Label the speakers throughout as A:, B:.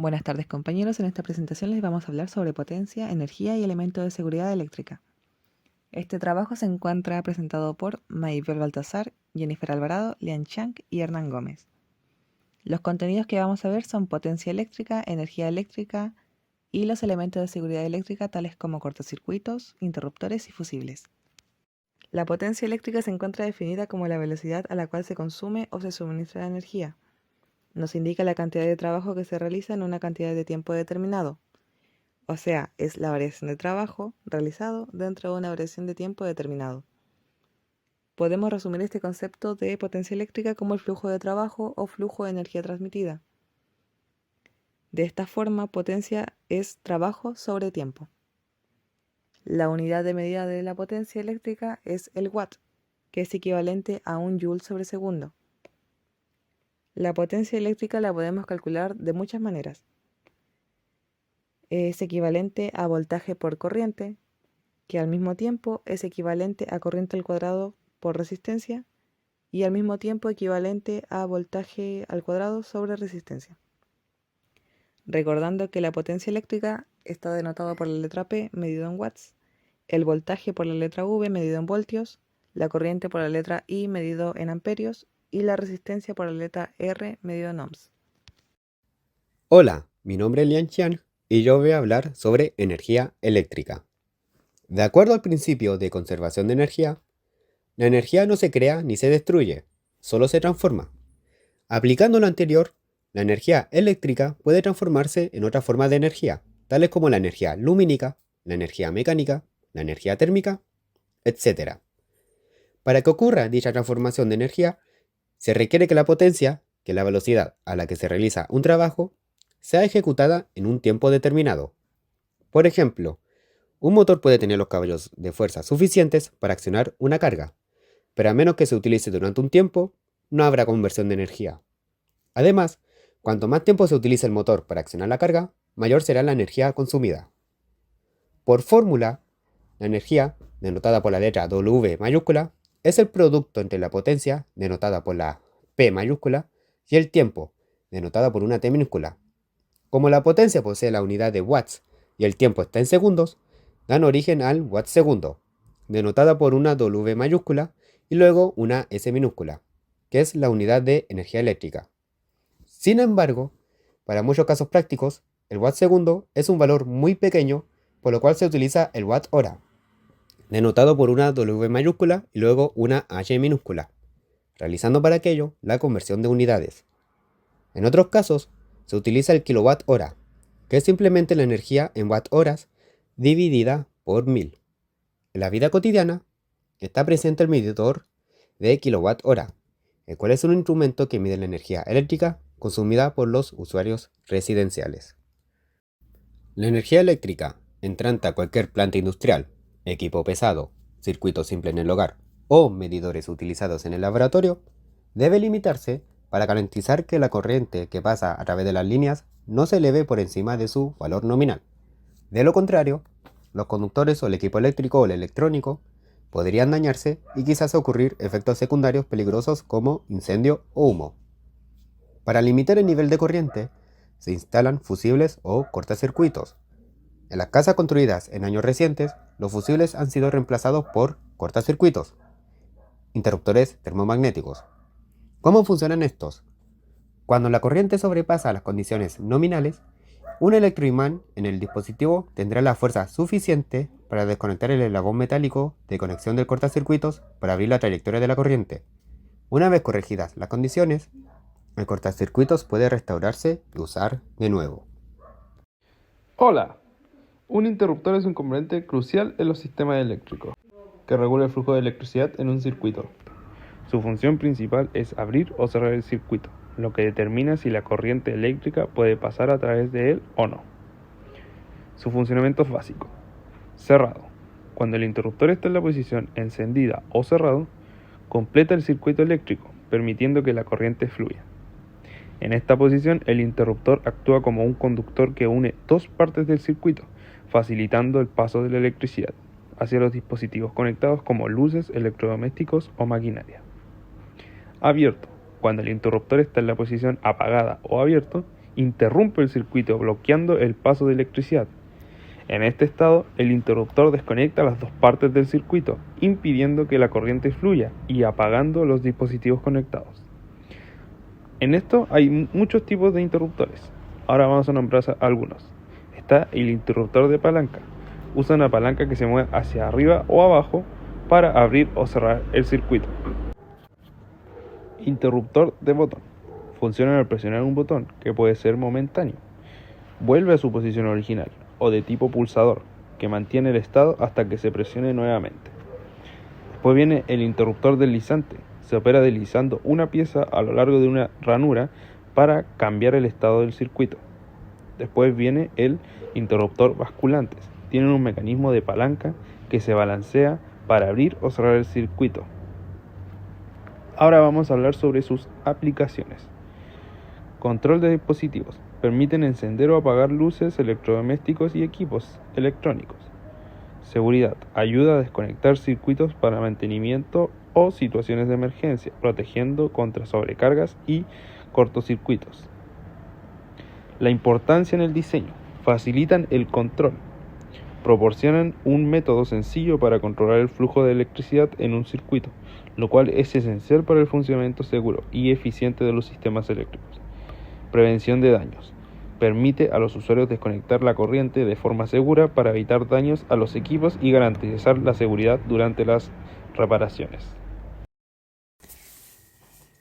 A: Buenas tardes compañeros, en esta presentación les vamos a hablar sobre potencia, energía y elementos de seguridad eléctrica. Este trabajo se encuentra presentado por Maybel Baltazar, Jennifer Alvarado, Lian Chang y Hernán Gómez. Los contenidos que vamos a ver son potencia eléctrica, energía eléctrica y los elementos de seguridad eléctrica tales como cortocircuitos, interruptores y fusibles. La potencia eléctrica se encuentra definida como la velocidad a la cual se consume o se suministra la energía. Nos indica la cantidad de trabajo que se realiza en una cantidad de tiempo determinado. O sea, es la variación de trabajo realizado dentro de una variación de tiempo determinado. Podemos resumir este concepto de potencia eléctrica como el flujo de trabajo o flujo de energía transmitida. De esta forma, potencia es trabajo sobre tiempo. La unidad de medida de la potencia eléctrica es el watt, que es equivalente a 1 joule sobre segundo. La potencia eléctrica la podemos calcular de muchas maneras. Es equivalente a voltaje por corriente, que al mismo tiempo es equivalente a corriente al cuadrado por resistencia y al mismo tiempo equivalente a voltaje al cuadrado sobre resistencia. Recordando que la potencia eléctrica está denotada por la letra P medido en watts, el voltaje por la letra V medido en voltios, la corriente por la letra I medido en amperios y la resistencia por la letra R medido en ohms.
B: Hola, mi nombre es Lian Qian y yo voy a hablar sobre energía eléctrica. De acuerdo al principio de conservación de energía, la energía no se crea ni se destruye, solo se transforma. Aplicando lo anterior, la energía eléctrica puede transformarse en otras formas de energía, tales como la energía lumínica, la energía mecánica, la energía térmica, etc. Para que ocurra dicha transformación de energía, se requiere que la potencia, que es la velocidad a la que se realiza un trabajo, sea ejecutada en un tiempo determinado. Por ejemplo, un motor puede tener los caballos de fuerza suficientes para accionar una carga, pero a menos que se utilice durante un tiempo, no habrá conversión de energía. Además, cuanto más tiempo se utilice el motor para accionar la carga, mayor será la energía consumida. Por fórmula, la energía, denotada por la letra W mayúscula, es el producto entre la potencia, denotada por la P mayúscula, y el tiempo, denotada por una T minúscula. Como la potencia posee la unidad de watts y el tiempo está en segundos, dan origen al watt segundo, denotada por una W mayúscula y luego una S minúscula, que es la unidad de energía eléctrica. Sin embargo, para muchos casos prácticos, el watt segundo es un valor muy pequeño, por lo cual se utiliza el watt hora, denotado por una W mayúscula y luego una H minúscula, realizando para aquello la conversión de unidades. En otros casos, se utiliza el kilowatt hora, que es simplemente la energía en watt horas dividida por 1000. En la vida cotidiana, está presente el medidor de kilowatt hora, el cual es un instrumento que mide la energía eléctrica consumida por los usuarios residenciales. La energía eléctrica, entrante a cualquier planta industrial, equipo pesado, circuito simple en el hogar o medidores utilizados en el laboratorio, debe limitarse para garantizar que la corriente que pasa a través de las líneas no se eleve por encima de su valor nominal. De lo contrario, los conductores o el equipo eléctrico o el electrónico podrían dañarse y quizás ocurrir efectos secundarios peligrosos como incendio o humo. Para limitar el nivel de corriente, se instalan fusibles o cortacircuitos. En las casas construidas en años recientes, los fusibles han sido reemplazados por cortacircuitos, interruptores termomagnéticos. ¿Cómo funcionan estos? Cuando la corriente sobrepasa las condiciones nominales, un electroimán en el dispositivo tendrá la fuerza suficiente para desconectar el eslabón metálico de conexión del cortacircuitos para abrir la trayectoria de la corriente. Una vez corregidas las condiciones, el cortacircuitos puede restaurarse y usar de nuevo.
C: Hola, un interruptor es un componente crucial en los sistemas eléctricos, que regula el flujo de electricidad en un circuito. Su función principal es abrir o cerrar el circuito, lo que determina si la corriente eléctrica puede pasar a través de él o no. Su funcionamiento es básico. Cerrado. Cuando el interruptor está en la posición encendida o cerrado, completa el circuito eléctrico, permitiendo que la corriente fluya. En esta posición, el interruptor actúa como un conductor que une dos partes del circuito, facilitando el paso de la electricidad hacia los dispositivos conectados como luces, electrodomésticos o maquinaria. Abierto. Cuando el interruptor está en la posición apagada o abierto, interrumpe el circuito bloqueando el paso de electricidad. En este estado, el interruptor desconecta las dos partes del circuito, impidiendo que la corriente fluya y apagando los dispositivos conectados. En esto hay muchos tipos de interruptores. Ahora vamos a nombrar algunos. Está el interruptor de palanca. Usa una palanca que se mueve hacia arriba o abajo para abrir o cerrar el circuito. Interruptor de botón. Funciona al presionar un botón, que puede ser momentáneo. Vuelve a su posición original, o de tipo pulsador, que mantiene el estado hasta que se presione nuevamente. Después viene el interruptor deslizante. Se opera deslizando una pieza a lo largo de una ranura para cambiar el estado del circuito. Después viene el interruptor basculante. Tiene un mecanismo de palanca que se balancea para abrir o cerrar el circuito. Ahora vamos a hablar sobre sus aplicaciones. Control de dispositivos. Permiten encender o apagar luces, electrodomésticos y equipos electrónicos. Seguridad. Ayuda a desconectar circuitos para mantenimiento o situaciones de emergencia, protegiendo contra sobrecargas y cortocircuitos. La importancia en el diseño. Facilitan el control. Proporcionan un método sencillo para controlar el flujo de electricidad en un circuito, lo cual es esencial para el funcionamiento seguro y eficiente de los sistemas eléctricos. Prevención de daños. Permite a los usuarios desconectar la corriente de forma segura para evitar daños a los equipos y garantizar la seguridad durante las reparaciones.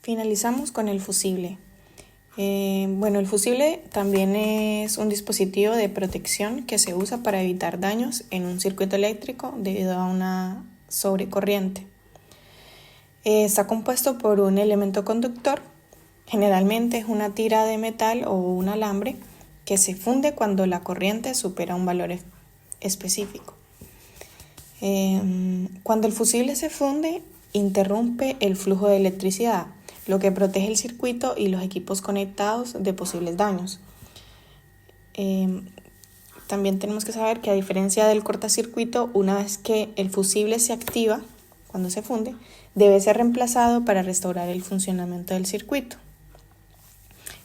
D: Finalizamos con el fusible. El fusible también es un dispositivo de protección que se usa para evitar daños en un circuito eléctrico debido a una sobrecorriente. Está compuesto por un elemento conductor, generalmente es una tira de metal o un alambre que se funde cuando la corriente supera un valor específico. Cuando el fusible se funde, interrumpe el flujo de electricidad, lo que protege el circuito y los equipos conectados de posibles daños. También tenemos que saber que a diferencia del cortacircuito, una vez que el fusible se activa, cuando se funde, debe ser reemplazado para restaurar el funcionamiento del circuito.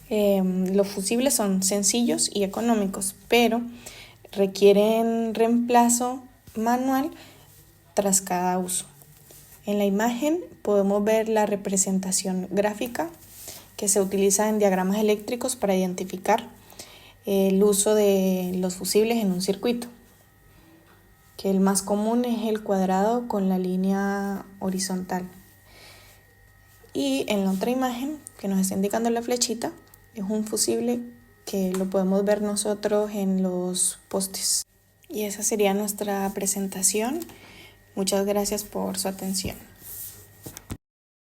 D: Los fusibles son sencillos y económicos, pero requieren reemplazo manual tras cada uso. En la imagen podemos ver la representación gráfica que se utiliza en diagramas eléctricos para identificar el uso de los fusibles en un circuito, que el más común es el cuadrado con la línea horizontal. Y en la otra imagen que nos está indicando la flechita, es un fusible que lo podemos ver nosotros en los postes. Y esa sería nuestra presentación. Muchas gracias por su atención.